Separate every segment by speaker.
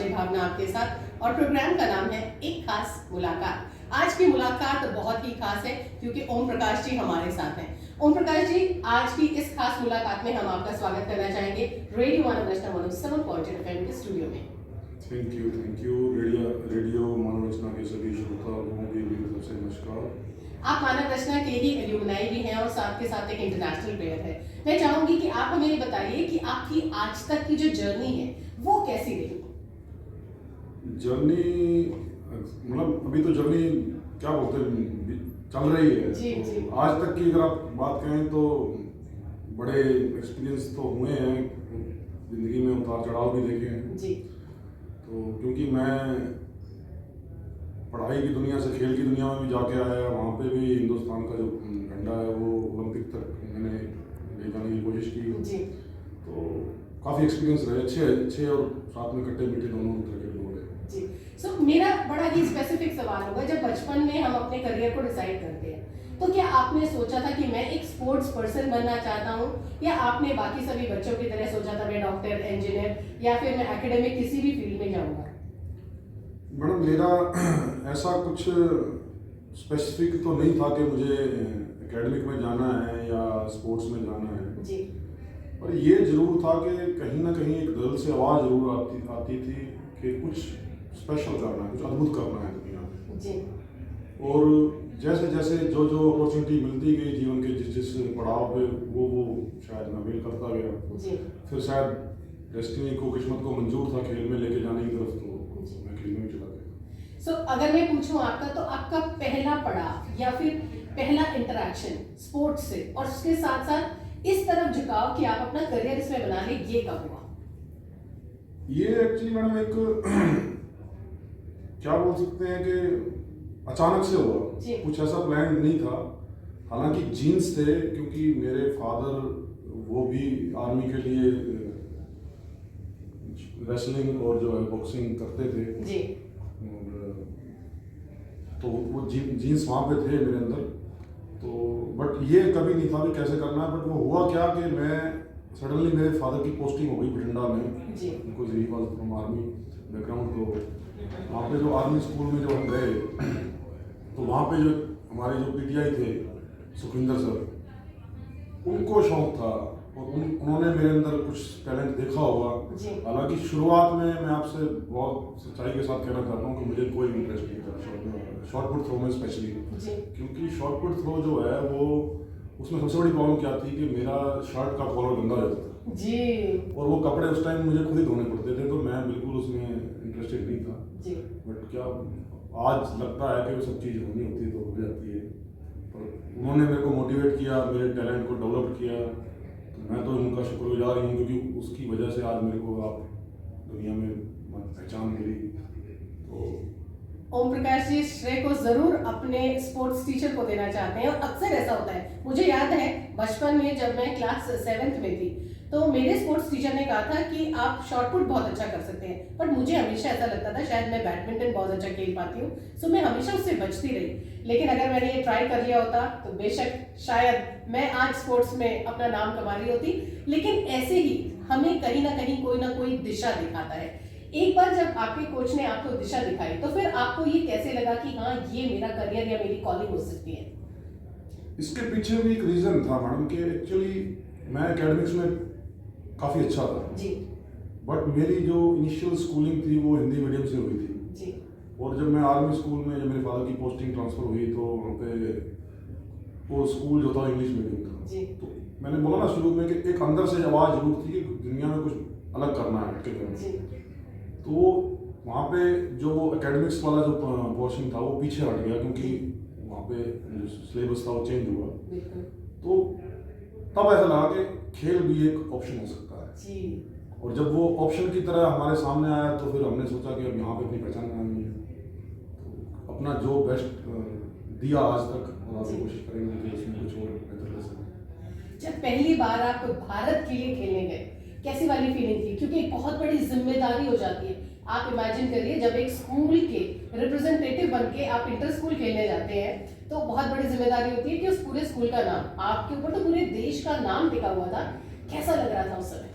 Speaker 1: अजय भावना आपके साथ और प्रोग्राम का नाम है एक खास मुलाकात। आज की मुलाकात बहुत ही खास है क्योंकि ओम प्रकाश जी हमारे साथ हैं। ओम प्रकाश जी, आज की इस खास मुलाकात में हम आपका स्वागत करना चाहेंगे रेडियो मानव रचना 107.8 एफएम के स्टूडियो में।
Speaker 2: Thank you. रेडियो मानव रचना के सभी श्रोता लोगों की मेरी तरफ से नमस्कार।
Speaker 1: आप मानव रचना के ही एल्यूमनाई भी हैं और साथ के साथ एक इंटरनेशनल प्लेयर है। मैं चाहूंगी कि आप हमें ये बताइए कि आपकी आज तक की जो जर्नी है वो कैसी रही?
Speaker 2: जर्नी मतलब अभी तो जर्नी क्या बोलते हैं चल रही है।
Speaker 1: जी,
Speaker 2: तो
Speaker 1: जी।
Speaker 2: आज तक की अगर आप बात करें तो बड़े एक्सपीरियंस तो हुए हैं, जिंदगी में उतार चढ़ाव भी देखे हैं।
Speaker 1: जी।
Speaker 2: तो क्योंकि मैं पढ़ाई की दुनिया से खेल की दुनिया में भी जाके आया, वहाँ पे भी हिंदुस्तान का जो झंडा है वो ओलंपिक तक मैंने ले जाने की कोशिश की।
Speaker 1: जी।
Speaker 2: तो काफ़ी एक्सपीरियंस रहे, अच्छे और साथ में खट्टे मीठे दोनों तरह के लोग हैं।
Speaker 1: जी। सो मेरा बड़ा ही स्पेसिफिक सवाल होगा, जब बचपन में हम अपने करियर को डिसाइड करते हैं तो क्या आपने सोचा था कि मैं एक स्पोर्ट्स पर्सन बनना चाहता हूँ, या आपने बाकी सभी बच्चों की तरह सोचा था मैं डॉक्टर, इंजीनियर या फिर मैं एकेडमिक किसी भी फील्ड में जाऊंगा?
Speaker 2: मैडम, मेरा ऐसा कुछ स्पेसिफिक तो नहीं था कि मुझे एकेडमिक में जाना है या स्पोर्ट्स में जाना है।
Speaker 1: जी।
Speaker 2: पर ये जरूर था कि कहीं ना कहीं एक दिल से आवाज़ जरूर आती थी कि कुछ स्पेशल करना है, कुछ अद्भुत करना है दुनिया में।
Speaker 1: जी।
Speaker 2: और जैसे जैसे जो अपॉर्चुनिटी मिलती गई जीवन के जिस पड़ाव पे वो शायद मैं मेल करता गया।
Speaker 1: जी।
Speaker 2: फिर शायद डेस्टिनी को, किस्मत को मंजूर था खेल में लेके जाने की तरफ, तो मैं खेल में चला गया।
Speaker 1: सो अगर मैं पूछूं आपका, तो आपका पहला पड़ाव या फिर पहला इंटरेक्शन स्पोर्ट्स से और उसके साथ साथ इस तरफ झुकाव कि आप अपना करियर इसमें बना ले, ये कब हुआ?
Speaker 2: ये एक्चुअली मैडम एक क्या बोल सकते हैं कि अचानक से हुआ, कुछ ऐसा प्लान नहीं था। हालांकि जीन्स थे, क्योंकि मेरे फादर वो भी आर्मी के लिए रेसलिंग और जो है बॉक्सिंग करते थे।
Speaker 1: जी।
Speaker 2: और तो वो जीन्स वहाँ पे थे मेरे अंदर। तो बट ये कभी नहीं था कि कैसे करना है। बट वो हुआ क्या कि मैं सडनली मेरे फादर की पोस्टिंग हो गई बठिंडा में।
Speaker 1: जी।
Speaker 2: उनको he was from army background. तो वहाँ पे जो आर्मी स्कूल में जो हम गए, तो वहाँ पे जो हमारे जो पीटीआई थे सुखविंदर सर, उनको शौक था और उन्होंने मेरे अंदर कुछ टैलेंट देखा होगा। हालांकि शुरुआत में मैं आपसे बहुत सच्चाई के साथ कहना चाहता हूँ कि मुझे कोई इंटरेस्ट नहीं था शॉर्ट पुट थ्रो में स्पेशली। क्योंकि शॉर्ट पुट थ्रो जो है वो, उसमें सबसे बड़ी प्रॉब्लम क्या थी कि मेरा शर्ट का कॉलर गंदा हो जाता था
Speaker 1: जी।
Speaker 2: और वो कपड़े उस टाइम मुझे खुद ही धोने पड़ते थे, तो मैं बिल्कुल उसमें इंटरेस्टेड नहीं था।
Speaker 1: जी।
Speaker 2: बट क्या आज लगता है कि वो सब चीज़ होनी होती है तो हो जाती है। पर उन्होंने मेरे को मोटिवेट किया, मेरे टैलेंट को डेवलप किया, तो मैं तो उनका शुक्रगुजार हूँ, क्योंकि उसकी वजह से आज मेरे को आप दुनिया में पहचान मिली। तो
Speaker 1: ओम प्रकाश जी श्रेय को जरूर अपने स्पोर्ट्स टीचर को देना चाहते हैं और अक्सर ऐसा होता है। मुझे याद है बचपन में जब मैं क्लास 7th में थी तो मेरे स्पोर्ट्स टीचर ने कहा था कि आप शॉट पुट बहुत अच्छा कर सकते हैं, पर मुझे हमेशा ऐसा लगता था शायद मैं बैडमिंटन बहुत अच्छा खेल पाती हूँ, सो मैं हमेशा उससे बचती रही। लेकिन अगर मैंने ये ट्राई कर लिया होता तो बेशक शायद मैं आज स्पोर्ट्स में अपना नाम कमा रही होती। लेकिन ऐसे ही हमें कहीं ना कोई दिशा दिखाता है। एक बार जब आपके कोच ने आपको दिशा दिखाई तो फिर आपको ये कैसे लगा कि हाँ ये मेरा करियर या मेरी कॉलिंग हो सकती है?
Speaker 2: इसके पीछे भी एक रीजन था मैडम कि एक्चुअली मैं एकेडमिक्स में काफ़ी अच्छा था
Speaker 1: जी।
Speaker 2: बट मेरी जो इनिशियल स्कूलिंग थी वो हिंदी मीडियम से हुई थी।
Speaker 1: जी।
Speaker 2: और जब मैं आर्मी स्कूल में, जब मेरे फादर की पोस्टिंग ट्रांसफ़र हुई तो वहाँ पे वो स्कूल जो था इंग्लिश मीडियम था।
Speaker 1: जी।
Speaker 2: तो मैंने बोला ना शुरू में कि एक अंदर से आवाज़ जरूर थी कि दुनिया में कुछ अलग करना है हटके करना। तो वहाँ पे जो वो एकेडमिक्स वाला जो पोर्शन था वो पीछे हट गया, क्योंकि वहाँ पे सिलेबस था वो चेंज हुआ। तो तब ऐसा लगा कि खेल भी एक ऑप्शन हो सकता है।
Speaker 1: जी।
Speaker 2: और जब वो ऑप्शन की तरह हमारे सामने आया तो फिर हमने सोचा कि अब यहाँ पे अपनी पहचान बनानी है, तो अपना जो बेस्ट दिया आज तक और आगे कोशिश करेंगे कि उसमें कुछ और बेहतर कर सकें।
Speaker 1: जब पहली बार आप भारत के लिए खेलने गए, कैसी वाली फीलिंग थी? क्योंकि एक बहुत बड़ी जिम्मेदारी हो जाती है। आप इमेजिन करिए जब एक स्कूल के रिप्रेजेंटेटिव बनके आप इंटर स्कूल खेलने जाते हैं तो बहुत बड़ी जिम्मेदारी होती है कि उस पूरे स्कूल का नाम, आपके ऊपर तो पूरे देश का नाम टिका हुआ था। कैसा लग रहा था उस समय?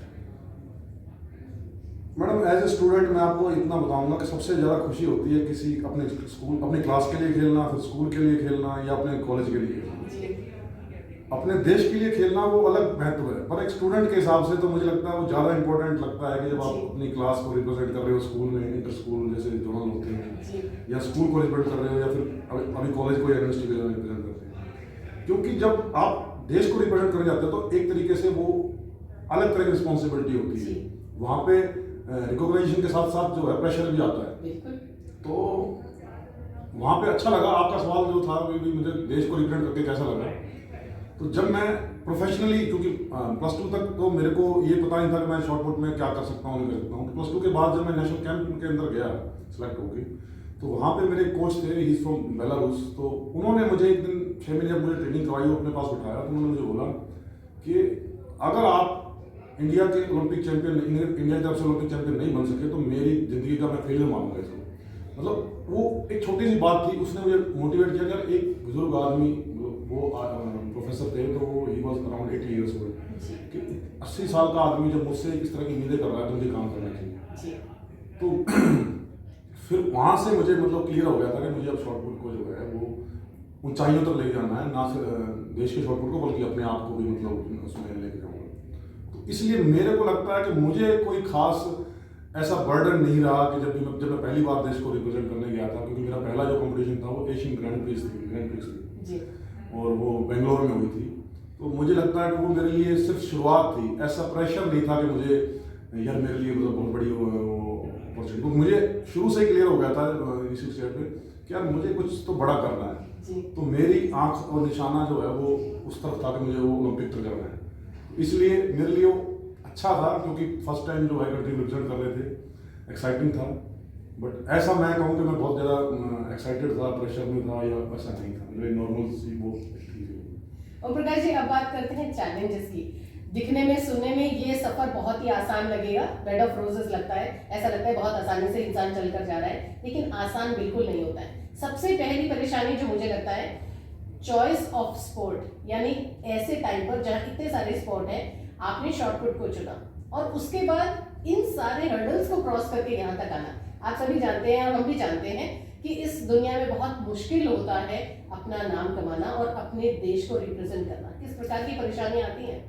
Speaker 2: मैडम एज ए स्टूडेंट मैं आपको इतना बताऊंगा कि सबसे ज़्यादा खुशी होती है किसी अपने स्कूल, अपनी क्लास के लिए खेलना, फिर स्कूल के लिए खेलना या अपने कॉलेज के लिए खेलना। अपने देश के लिए खेलना वो अलग महत्व है, पर एक स्टूडेंट के हिसाब से तो मुझे लगता है वो ज़्यादा इंपॉर्टेंट लगता है कि जब आप अपनी क्लास को रिप्रेजेंट कर रहे हो स्कूल में, इंटर स्कूल जैसे जोनल होते हैं, या स्कूल को रिप्रेजेंट कर रहे हो, या फिर अभी कॉलेज को या यूनिवर्सिटी को रिप्रेजेंट करते हैं। क्योंकि जब आप देश को रिप्रेजेंट करने जाते हो तो एक तरीके से वो अलग तरह की रिस्पॉन्सिबिलिटी होती है। वहाँ पे रिकॉग्नाइजेशन के साथ साथ जो है प्रेशर भी आता है। तो वहाँ पे अच्छा लगा। आपका सवाल जो था भी मुझे देश को रिप्रेजेंट करके कैसा लगा, तो जब मैं प्रोफेशनली, क्योंकि +2 तक तो मेरे को ये पता नहीं था कि मैं शॉर्टपुट में क्या कर सकता हूँ, नहीं कर सकता हूँ। +2 के बाद जब मैं नेशनल कैंप के अंदर गया सेलेक्ट होके, तो वहाँ पे मेरे कोच थे, ही इज़ फ्रॉम बेलारूस। तो उन्होंने मुझे एक दिन 6 महीने मुझे ट्रेनिंग करवाई, वो अपने पास बिठाया। तो उन्होंने मुझे बोला कि अगर आप इंडिया के ओलंपिक चैंपियन, इंडिया की तरफ से ओलंपिक चैंपियन नहीं बन सके तो मेरी ज़िंदगी का मैं फेलियर मानूंगा इसको। मतलब वो एक छोटी सी बात थी, उसने मुझे मोटिवेट किया कि एक बुजुर्ग आदमी, वो प्रोफेसर थे, तो वो he was around 80 years old, कि 80 साल का आदमी जब मुझसे इस तरह की उम्मीदें कर रहा है तो मुझे काम करना चाहिए। तो फिर वहाँ से मुझे मतलब क्लियर हो गया था कि मुझे अब शॉर्टपुट को जो है वो ऊंचाइयों तक लेके जाना है, ना सिर्फ देश के शॉर्टपुट को बल्कि अपने आप को भी मतलब उसमें लेके जाऊँगा। तो इसलिए मेरे को लगता है कि मुझे कोई खास ऐसा बर्डन नहीं रहा कि जब मैं पहली बार देश को रिप्रेजेंट करने गया था, क्योंकि मेरा पहला जो कंपटीशन था वो एशियन ग्रैंड प्रिक्स थी और वो बेंगलोर में हुई थी। तो मुझे लगता है कि वो मेरे लिए सिर्फ शुरुआत थी, ऐसा प्रेशर नहीं था कि मुझे यार मेरे लिए मतलब बहुत बड़ी अपॉर्चुनिटी। मुझे शुरू से ही क्लियर हो गया था इसी स्टेट में कि यार मुझे कुछ तो बड़ा करना है। तो मेरी आंख और निशाना जो है वो उस तरफ था कि मुझे वो ओलंपिक तक करना है। इसलिए मेरे लिए वो अच्छा था, क्योंकि फर्स्ट टाइम जो है कंट्री रिप्रेजेंट कर रहे थे, एक्साइटिंग था। बट ऐसा मैं कहूँ कि मैं बहुत ज़्यादा एक्साइटेड था, प्रेशर में था, या ऐसा नहीं था, मेरे नॉर्मल सी वो थी।
Speaker 1: और प्रकाश जी, अब बात करते हैं चैलेंजेस की। दिखने में, सुनने में ये सफर बहुत ही आसान लगेगा, बेड ऑफ रोजेस लगता है, ऐसा लगता है बहुत आसानी से इंसान चलकर जा रहा है, लेकिन आसान बिल्कुल नहीं होता है। सबसे पहली परेशानी जो मुझे लगता है, चॉइस ऑफ स्पोर्ट, यानी ऐसे टाइम पर जहाँ इतने सारे स्पोर्ट हैं, आपने शॉर्टपुट को चुना और उसके बाद इन सारे हर्डल्स को क्रॉस करके यहाँ तक आना। आप सभी जानते हैं और हम भी जानते हैं कि इस दुनिया में बहुत मुश्किल होता है अपना नाम कमाना और अपने देश को रिप्रेजेंट करना। किस प्रकार की परेशानियां आती हैं?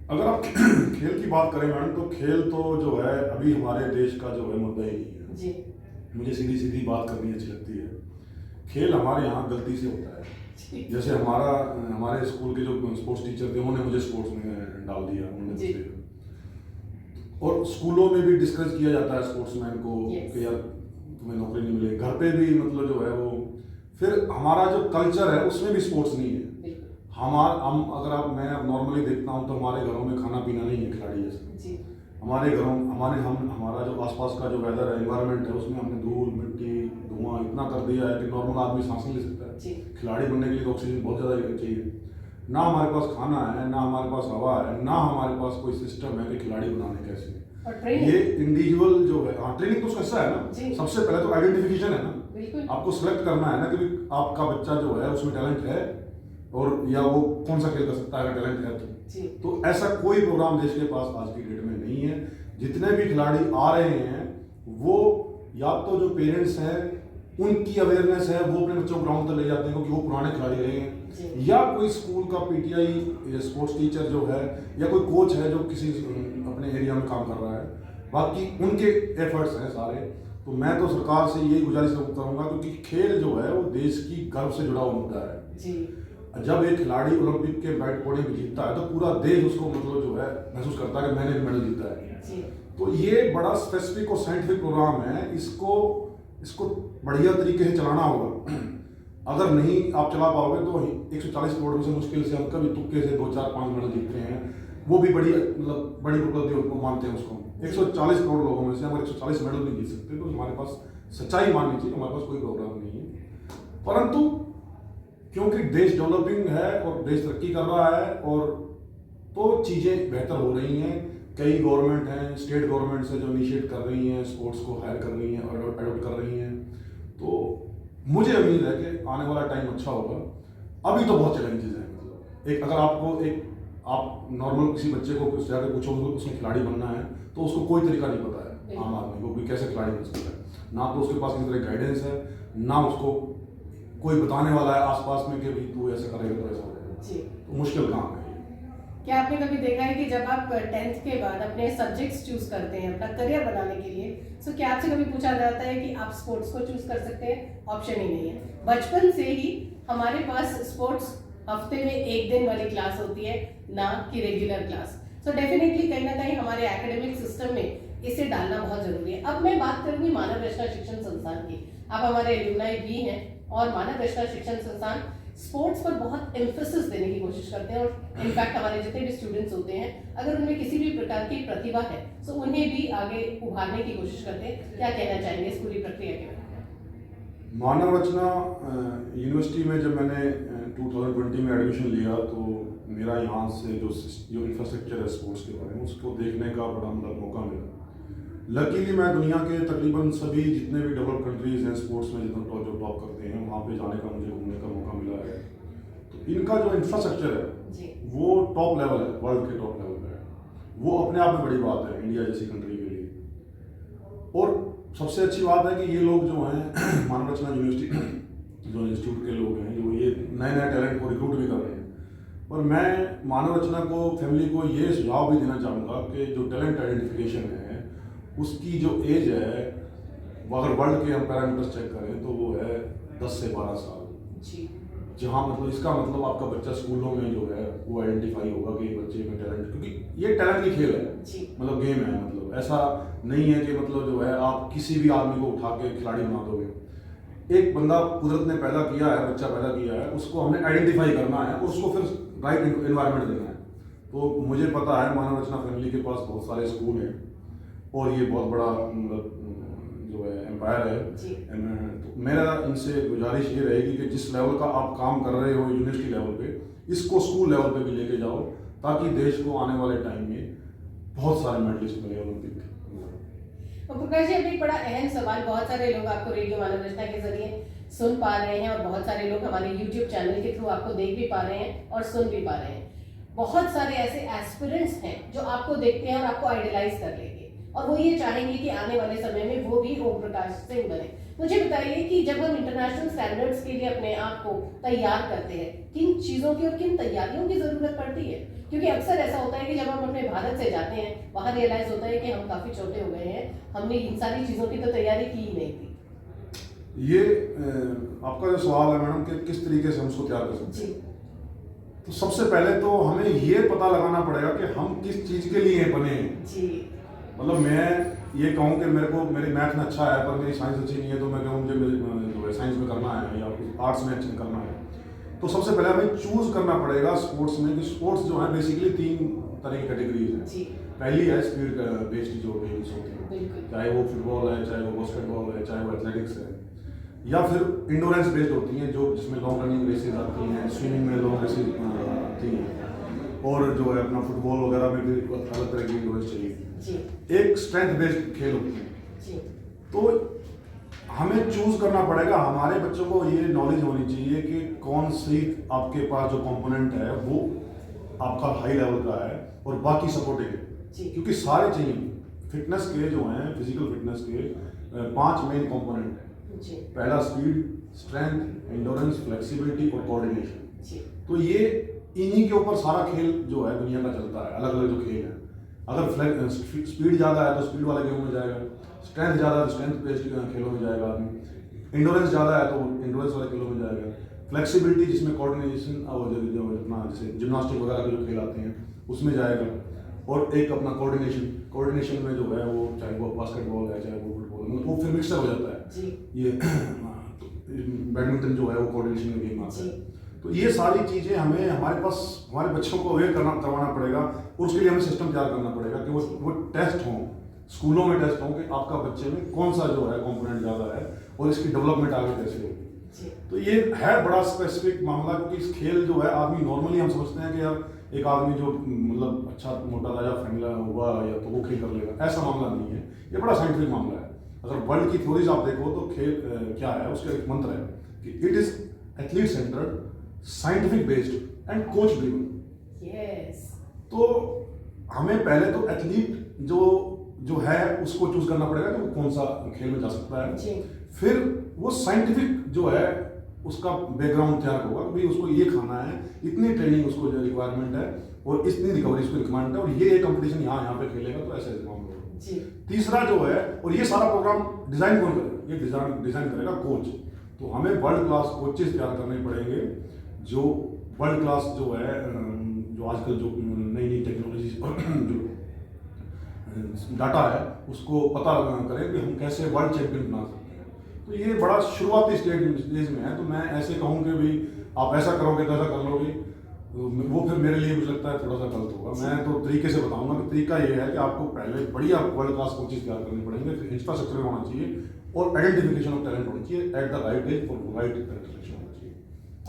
Speaker 2: अगर आप खेल की बात करें मैडम, तो खेल तो जो है अभी हमारे देश का जो है मुद्दा ही नहीं है
Speaker 1: जी।
Speaker 2: मुझे सीधी सीधी बात करनी अच्छी लगती है। खेल हमारे यहाँ गलती से होता है। जैसे हमारे स्कूल के जो स्पोर्ट्स टीचर थे, उन्होंने मुझे स्पोर्ट्स में डाल दिया, उन्होंने और स्कूलों में भी डिस्कस किया जाता है स्पोर्ट्समैन को कि यार तुम्हें नौकरी नहीं मिलेगी। घर पे भी मतलब जो है वो, फिर हमारा जो कल्चर है उसमें भी स्पोर्ट्स नहीं है। हम अगर आप मैं नॉर्मली देखता हूँ तो हमारे घरों में खाना पीना नहीं है खिलाड़ी जैसे। हमारे घरों हमारा जो आसपास का जो वेदर है, एनवायरनमेंट है, उसमें हमने धूल मिट्टी धुआं इतना कर दिया है कि नॉर्मल आदमी सांस नहीं ले सकता है। खिलाड़ी बनने के लिए ऑक्सीजन बहुत ज़्यादा चाहिए। ना हमारे पास खाना है, ना हमारे पास हवा है, ना हमारे पास कोई सिस्टम है कि खिलाड़ी बनाने कैसे। ये इंडिविजुअल जो है, हाँ ट्रेनिंग तो उसका हिस्सा है ना। सबसे पहले तो आइडेंटिफिकेशन है ना, आपको सिलेक्ट करना है ना कि आपका बच्चा जो है उसमें टैलेंट है और या वो कौन सा खेल कर सकता है, अगर टैलेंट है तो ऐसा कोई प्रोग्राम देश के पास आज की डेट में नहीं है। जितने भी खिलाड़ी आ रहे हैं वो या तो जो पेरेंट्स हैं उनकी अवेयरनेस है, वो अपने बच्चों को ग्राउंड तक ले जाते हैं क्योंकि वो पुराने खिलाड़ी रहे हैं, या कोई स्कूल का पीटीआई स्पोर्ट्स टीचर जो है या कोई कोच है जो किसी अपने एरिया में काम कर रहा है, बाकी उनके एफर्ट्स हैं सारे। तो मैं तो सरकार से यही गुजारिश करूंगा क्योंकि खेल जो है वो देश की गर्व से जुड़ा हुआ मुद्दा है। जब एक खिलाड़ी ओलंपिक के बैट पोडियम पे जीतता है तो पूरा देश उसको मतलब जो है महसूस करता है कि मैंने भी मेडल जीता है। तो ये बड़ा स्पेसिफिक और साइंटिफिक प्रोग्राम है, इसको बढ़िया तरीके से चलाना होगा। अगर नहीं आप चला पाओगे तो 140 करोड़ में से मुश्किल से हम कभी तुक्के से 2 4 5 मेडल जीतते हैं, वो भी बड़ी मतलब बड़ी उपलब्धि मानते हैं उसको। 140 करोड़ लोगों में से अगर 140 मेडल नहीं जीत सकते तो हमारे पास सच्चाई माननी चाहिए, हमारे पास कोई प्रोग्राम नहीं है। परंतु क्योंकि देश डेवलपिंग है और देश तरक्की कर रहा है और तो चीज़ें बेहतर हो रही हैं। कई गवर्नमेंट हैं, स्टेट गवर्नमेंट्स हैं जो इनिशिएट कर रही हैं, स्पोर्ट्स को हायर कर रही हैं और अडोप्ट कर रही हैं। तो मुझे उम्मीद है कि आने वाला टाइम अच्छा होगा। अभी तो बहुत चैलेंजेस हैं। मतलब अगर आप नॉर्मल किसी बच्चे को जाकर पूछोगे तो उसमें खिलाड़ी बनना है तो उसको कोई तरीका नहीं पता है आम आदमी को कि कैसे खिलाड़ी बन सकता है। ना तो उसके पास किसी तरह गाइडेंस है, ना उसको कोई बताने वाला है आसपास में कि भाई तू ऐसे करेगा तो ऐसा हो जाएगा। तो मुश्किल काम है।
Speaker 1: क्या आपने कभी देखा है कि जब आप 10th के बाद अपने सब्जेक्ट्स चूज करते हैं अपना करियर बनाने के लिए, तो क्या आपसे कभी पूछा जाता है कि आप स्पोर्ट्स को चूज कर सकते हैं? ऑप्शन ही नहीं है। बचपन से ही हमारे पास स्पोर्ट्स हफ्ते में एक दिन वाली क्लास होती है, ना कि रेगुलर क्लास। सो डेफिनेटली कहीं ना कहीं हमारे एकेडमिक सिस्टम में इसे डालना बहुत जरूरी है। अब मैं बात करूंगी मानव रचना शिक्षण संस्थान की। आप हमारे एलुमनाई भी हैं और मानव रचना शिक्षण संस्थान स्पोर्ट्स पर बहुत एम्फेसिस देने की कोशिश करते हैं, और इनफैक्ट हमारे जितने भी स्टूडेंट्स होते हैं अगर उनमें किसी भी प्रकार की प्रतिभा है तो उन्हें भी आगे उभारने की कोशिश करते हैं। क्या कहना चाहेंगे इस पूरी प्रक्रिया के बारे में?
Speaker 2: मानव रचना यूनिवर्सिटी में जब मैंने 2020 में एडमिशन लिया तो मेरा यहाँ से जो इंफ्रास्ट्रक्चर है स्पोर्ट्स के बारे में उसको देखने का बड़ा मतलब मौका मिला। लकीली मैं दुनिया के तकरीबन सभी जितने भी डेवलप कंट्रीज हैं स्पोर्ट्स में जितना जो टॉप करते हैं वहाँ पे जाने का मुझे घूमने का मौका मिला है। तो इनका जो इंफ्रास्ट्रक्चर है वो टॉप लेवल है, वर्ल्ड के टॉप लेवल पे है। वो अपने आप में बड़ी बात है इंडिया जैसी कंट्री के लिए। और सबसे अच्छी बात है कि ये लोग जो हैं मानव रचना यूनिवर्सिटी जो इंस्टीट्यूट के लोग हैं जो ये नए नए टैलेंट को रिक्रूट भी कर रहे हैं। और मैं मानव रचना को फैमिली को ये सुझाव भी देना चाहूँगा कि जो टैलेंट आइडेंटिफिकेशन है उसकी जो एज है अगर वर्ल्ड के हम पैरामीटर्स चेक करें तो वो है 10 से 12 साल। जहाँ मतलब इसका मतलब आपका बच्चा स्कूलों में जो है वो आइडेंटिफाई होगा कि बच्चे में टैलेंट, क्योंकि ये टैलेंट की खेल है, मतलब गेम है। मतलब ऐसा नहीं है कि मतलब जो है आप किसी भी आदमी को उठा के खिलाड़ी बना दोगे। एक बंदा कुदरत ने पैदा किया है, बच्चा पैदा किया है, उसको हमने आइडेंटिफाई करना है और उसको फिर राइट एनवायरनमेंट देना है। तो मुझे पता है मानव रचना फैमिली के पास बहुत सारे स्कूल हैं और ये बहुत बड़ा मतलब जो है एम्पायर है। तो मेरा इनसे गुजारिश ये रहेगी कि जिस लेवल का आप काम कर रहे हो यूनिवर्सिटी लेवल पे, इसको स्कूल लेवल पे भी लेके जाओ ताकि देश को आने वाले टाइम में बहुत सारे मेडलिस्ट मिले ओलंपिक।
Speaker 1: तो प्रकाश जी, अभी एक बड़ा अहम सवाल, बहुत सारे लोग आपको रेडियो मानव रचना के जरिए सुन पा रहे हैं और बहुत सारे लोग हमारे YouTube चैनल के थ्रू आपको देख भी पा रहे हैं और सुन भी पा रहे हैं। बहुत सारे ऐसे एस्पिरेंट्स हैं जो आपको देखते हैं और आपको आइडलाइज कर लेंगे और वो ये चाहेंगे कि आने वाले समय में वो भी ओम प्रकाश सिंह बने। मुझे बताइए कि जब हम इंटरनेशनल स्टैंडर्ड्स के लिए अपने आप को तैयार करते हैं, किन चीज़ों की और किन तैयारियों की ज़रूरत पड़ती है? क्योंकि अक्सर ऐसा होता है कि जब हम अपने भारत से जाते हैं वहाँ रियलाइज होता है कि हम काफ़ी छोटे हो गए हैं, हमने इन सारी चीज़ों की तो तैयारी की ही नहीं थी।
Speaker 2: ये आपका जो सवाल है मैडम कि किस तरीके से हम उसको तैयार कर सकते हैं, तो सबसे पहले तो हमें ये पता लगाना पड़ेगा कि हम किस चीज़ के लिए बने हैं जी। मतलब मैं ये कहूँ कि मेरी मैथ में अच्छा है पर मेरी साइंस अच्छी नहीं है, तो मैं कहूँ मुझे साइंस में करना है या आर्ट्स में अच्छा करना है। तो सबसे पहले हमें चूज करना पड़ेगा स्पोर्ट्स में कि स्पोर्ट्स जो है बेसिकली 3 तरह की कैटेगरीज हैं। पहली है स्पीड बेस्ड जो गेम्स होती हैं, चाहे वो फुटबॉल है, चाहे वो बास्केटबॉल है, चाहे वो एथलेटिक्स है, या फिर इंडोरेंस बेस्ड होती हैं जो जिसमें लॉन्ग रनिंग रेसेज आती हैं, स्विमिंग में लॉन्ग रेसेज आती हैं, और जो है अपना फुटबॉल वगैरह में भी अलग तरह की इंडोरेंस चाहिए। एक स्ट्रेंथ बेस्ड खेल होती है। तो हमें चूज करना पड़ेगा, हमारे बच्चों को ये नॉलेज होनी चाहिए कि कौन सी आपके पास जो कंपोनेंट है वो आपका हाई लेवल का है और बाकी सपोर्टिंग है, क्योंकि सारे चाहिए। फिटनेस के जो हैं फिजिकल फिटनेस के 5 मेन कंपोनेंट हैं। पहला स्पीड, स्ट्रेंथ, एंडोरेंस, फ्लेक्सिबिलिटी और कोऑर्डिनेशन। तो ये इन्हीं के ऊपर सारा खेल जो है दुनिया का चलता है, अलग अलग जो खेल है। अगर स्पीड ज़्यादा है तो स्पीड वाले गेम में जाएगा, स्ट्रेंथ ज़्यादा है तो स्ट्रेंथ बेस्ड खेलों में जाएगा आदमी, इंडोरेंस ज़्यादा है तो इंडोरेंस वाले खेलों में जाएगा, फ्लेक्सिबिलिटी जिसमें कोऑर्डिनेशन और जो अपना जैसे जिम्नास्टिक वगैरह के जो खेल आते हैं उसमें जाएगा, और एक अपना कोऑर्डिनेशन में जो है वो चाहे वो बास्केटबॉल है चाहे वो फुटबॉल है, वो फिर मिक्सर हो जाता है। ये बैडमिंटन जो है वो कोऑर्डिनेशन में गेम आता है। तो ये सारी चीज़ें हमें हमारे बच्चों को अवेयर करवाना पड़ेगा, और उसके लिए हमें सिस्टम तैयार करना पड़ेगा कि वो टेस्ट हों, स्कूलों में टेस्ट हों कि आपका बच्चे में कौन सा जो है कंपोनेंट ज़्यादा है और इसकी डेवलपमेंट आगे कैसे होगी। तो ये है बड़ा स्पेसिफिक मामला, क्योंकि इस खेल जो है आदमी नॉर्मली हम समझते हैं कि यार एक आदमी जो मतलब अच्छा मोटा ताजा फैमिला हुआ या तो वो खेल कर लेगा, ऐसा मामला नहीं है। ये बड़ा साइंटिफिक मामला है। अगर वर्ल्ड की थ्योरीज आप देखो तो खेल क्या है, उसका एक मंत्र है कि it is athlete centred, scientific based and coach driven. तो हमें पहले तो एथलीट जो जो है उसको चूज करना पड़ेगा कि वो कौन सा खेल में जा सकता है।
Speaker 1: जी।
Speaker 2: फिर वो साइंटिफिक जो है उसका बैकग्राउंड तैयार होगा कि भाई उसको ये खाना है, इतनी ट्रेनिंग उसको जो रिक्वायरमेंट है और इतनी रिकवरी उसको रिक्वायरमेंट है, और ये कंपटीशन यहाँ पे खेलेगा तो ऐसे मामला होगा।
Speaker 1: जी।
Speaker 2: तीसरा जो है, और ये सारा प्रोग्राम डिजाइन कौन करेगा? ये डिजाइन करेगा कोच। तो हमें वर्ल्ड क्लास कोचेस तैयार करने पड़ेंगे, जो वर्ल्ड क्लास जो है, जो आजकल जो नई नई टेक्नोलॉजी जो डाटा है उसको पता करें कि हम कैसे वर्ल्ड चैंपियन बना सकते हैं। तो ये बड़ा शुरुआती स्टेज में है। तो मैं ऐसे कहूँ कि भाई आप ऐसा करोगे तो ऐसा कर लोगे, तो वो फिर मेरे लिए मुझे लगता है थोड़ा सा गलत होगा। मैं तो तरीके से बताऊंगा कि तरीका ये है कि आपको पहले बढ़िया वर्ल्ड क्लास कोचेस तैयार करने पड़ेंगे, फिर इंफ्रास्ट्रक्चर होना चाहिए और आइडेंटिफिकेशन ऑफ टैलेंट होनी चाहिए at the right age for right selection होना चाहिए।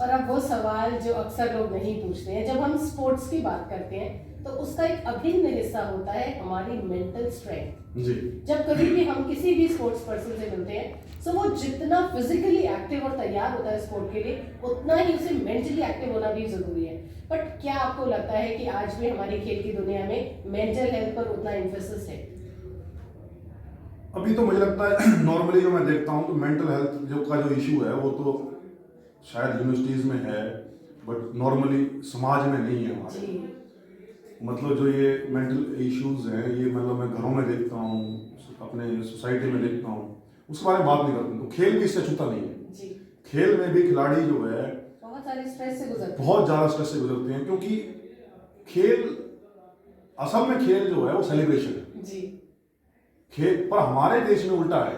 Speaker 1: और अब वो सवाल जो अक्सर लोग नहीं पूछते हैं, जब हम स्पोर्ट्स की बात करते हैं तो उसका एक अभिन्न हिस्सा होता है हमारी मेंटल स्ट्रेंथ।
Speaker 2: जी।
Speaker 1: जब कभी भी हम किसी भी स्पोर्ट्स पर्सन से मिलते हैं तो वो जितना फिजिकली एक्टिव और तैयार होता है स्पोर्ट के लिए, उतना ही उसे मेंटली एक्टिव होना भी जरूरी है। बट क्या आपको लगता है कि आज भी हमारी खेल की दुनिया में मेंटल हेल्थ पर उतना एम्फेसिस है?
Speaker 2: अभी तो मुझे लगता है नॉर्मली जो मैं देखता हूँ तो मेंटल हेल्थ जो इशू है वो तो शायद यूनिवर्सिटीज में है, बट नॉर्मली समाज में नहीं है हमारे।
Speaker 1: जी।
Speaker 2: मतलब जो ये मेंटल इश्यूज हैं, ये मतलब मैं घरों में देखता हूँ, अपने सोसाइटी में देखता हूँ, उसके बारे में बात नहीं करते। तो खेल भी इससे छूता नहीं है।
Speaker 1: जी।
Speaker 2: खेल में भी खिलाड़ी जो है
Speaker 1: बहुत सारे स्ट्रेस से गुजरते हैं।
Speaker 2: बहुत ज़्यादा स्ट्रेस से गुजरते हैं, क्योंकि खेल असल में खेल जो है वो सेलिब्रेशन है।
Speaker 1: जी।
Speaker 2: खेल पर हमारे देश में उल्टा है।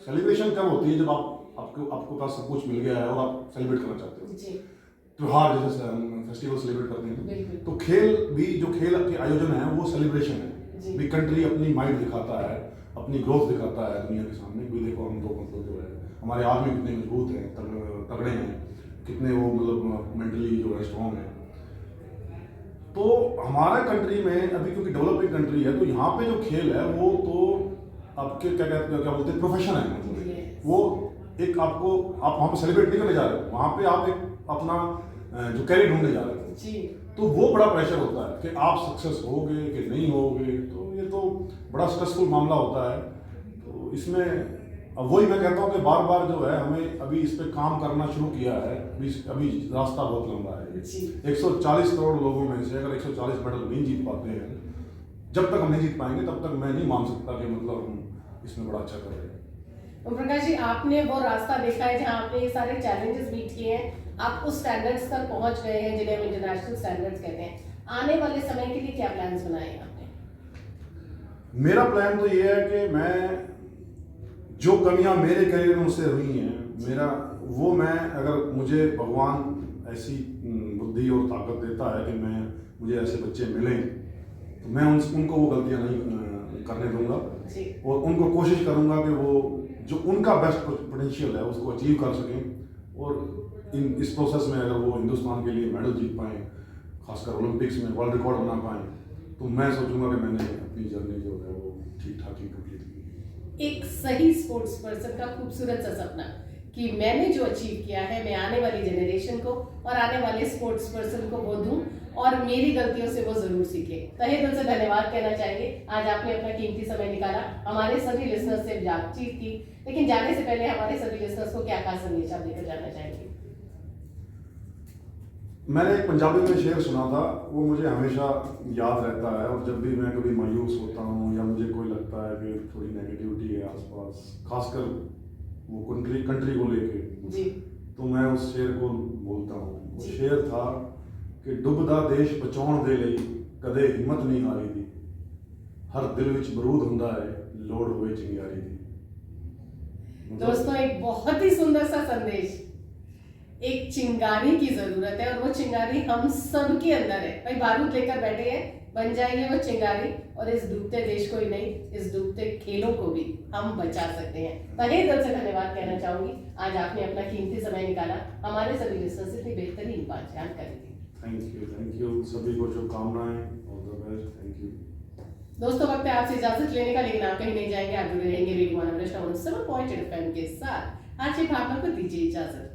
Speaker 2: सेलिब्रेशन कब होती है? जब आपको पास सब कुछ मिल गया है और आप सेलिब्रेट करना चाहते हो।
Speaker 1: जी।
Speaker 2: त्योहार जैसे फेस्टिवल सेलिब्रेट करते हैं।
Speaker 1: बिल्कुल।
Speaker 2: तो खेल भी जो खेल के आयोजन है वो सेलिब्रेशन
Speaker 1: जी।
Speaker 2: है। भी कंट्री अपनी माइंड दिखाता है, अपनी ग्रोथ दिखाता है दुनिया के सामने। भी देखो हम तो मतलब जो है हमारे आदमी कितने मजबूत हैं, तगड़े हैं, कितने वो मतलब मेंटली जो है स्ट्रॉन्ग है। तो हमारे कंट्री में अभी क्योंकि डेवलपिंग कंट्री है, तो यहाँ पे जो खेल है वो तो आपके क्या कहते हैं, क्या बोलते हैं, प्रोफेशन है। मतलब वो एक आपको आप वहाँ पे सेलिब्रेट नहीं करने जा रहे हो, वहाँ पे आप एक अपना जो कैरियर ढूंढने जा रहे हो।
Speaker 1: जी।
Speaker 2: तो वो बड़ा प्रेशर होता है कि आप सक्सेस होगे कि नहीं होगे। तो ये तो बड़ा स्ट्रेसफुल मामला होता है। तो इसमें अब वही मैं कहता हूँ कि बार बार जो है हमें अभी इस पे काम करना शुरू किया है। अभी रास्ता बहुत लंबा है।
Speaker 1: जी।
Speaker 2: 140 करोड़ लोगों में से अगर 140 मेडल नहीं जीत पाते हैं, जब तक हम नहीं जीत पाएंगे तब तक मैं नहीं मान सकता कि मतलब हम इसमें बड़ा अच्छा कर रहे हैं।
Speaker 1: ओम प्रकाश जी, आपने वो रास्ता देखा है जहाँ आपने ये सारे चैलेंजेस बीट किए हैं, आप उस स्टैंडर्ड्स तक पहुंच गए हैं जिन्हें हम इंटरनेशनल स्टैंडर्ड्स कहते हैं। आने वाले समय के लिए क्या प्लान्स बनाए हैं आपने?
Speaker 2: मेरा प्लान तो ये है कि मैं जो कमियां मेरे करियर में मुझसे हुई हैं, मेरा वो मैं अगर मुझे भगवान ऐसी बुद्धि और ताकत देता है कि मुझे ऐसे बच्चे मिलें, तो मैं उनको वो गलतियां नहीं करने दूंगा।
Speaker 1: जी।
Speaker 2: और उनको कोशिश करूंगा कि वो जो उनका बेस्ट पोटेंशियल है उसको अचीव कर सकें। और इस प्रोसेस में अगर वो हिंदुस्तान के लिए मेडल जीत पाएँ, खासकर ओलंपिक्स में वर्ल्ड रिकॉर्ड बना पाएँ, तो मैं सोचूंगा कि मैंने अपनी जर्नी जो है वो ठीक ठाक ही कंप्लीट की।
Speaker 1: एक सही स्पोर्ट्स पर्सन का खूबसूरत सा सपना कि मैंने जो अचीव किया है मैं आने वाली जनरेशन को और आने वाले स्पोर्ट्स पर्सन को वो दूं और मेरी गलतियों से वो जरूर सीखे। तहे दिल से धन्यवाद कहना चाहेंगे, आज आपने अपना कीमती समय निकाला, हमारे सभी लिसनर्स से बातचीत की। लेकिन जाने से पहले हमारे सभी लिसनर्स को क्या खास संदेश आप देकर जाना चाहेंगे?
Speaker 2: मैंने एक पंजाबी में शेर सुना था, वो मुझे हमेशा याद रहता है। और जब भी मैं कभी मायूस होता हूँ या मुझे कोई लगता है कि थोड़ी नेगेटिविटी है आसपास, खासकर वो कंट्री को लेके,
Speaker 1: जी।
Speaker 2: तो मैं उस शेर को बोलता हूँ। वो शेर था कि डुबदा देश बचाउण दे लई कदे हिम्मत नहीं हारी दी, हर दिल विच बरूद हुंदा है लोड़ होवे चिंगारी दी।
Speaker 1: दोस्तों, एक बहुत ही सुंदर सा संदेश। एक चिंगारी की जरूरत है और वो चिंगारी हम सब के अंदर है। भाई बारूद लेकर बैठे हैं, बन जाइए वो चिंगारी और इस डूबते देश को ही नहीं, इस डूबते खेलों को भी हम बचा सकते हैं। तहे दिल से धन्यवाद कहना चाहूंगी, आज आपने अपना कीमती समय निकाला, हमारे सभी लिसनर्स इतनी बेहतरीन बात जानकारी दी।
Speaker 2: थैंक यू सभी को, शुभकामनाएं, all the best, thank you.
Speaker 1: दोस्तों, वक्त है आपसे इजाजत लेने का, लेकिन आप कहीं नहीं जाएंगे, आप जुड़े रहेंगे रेडियो 107.8 FM के साथ। आज की भावना को दीजिए इजाजत।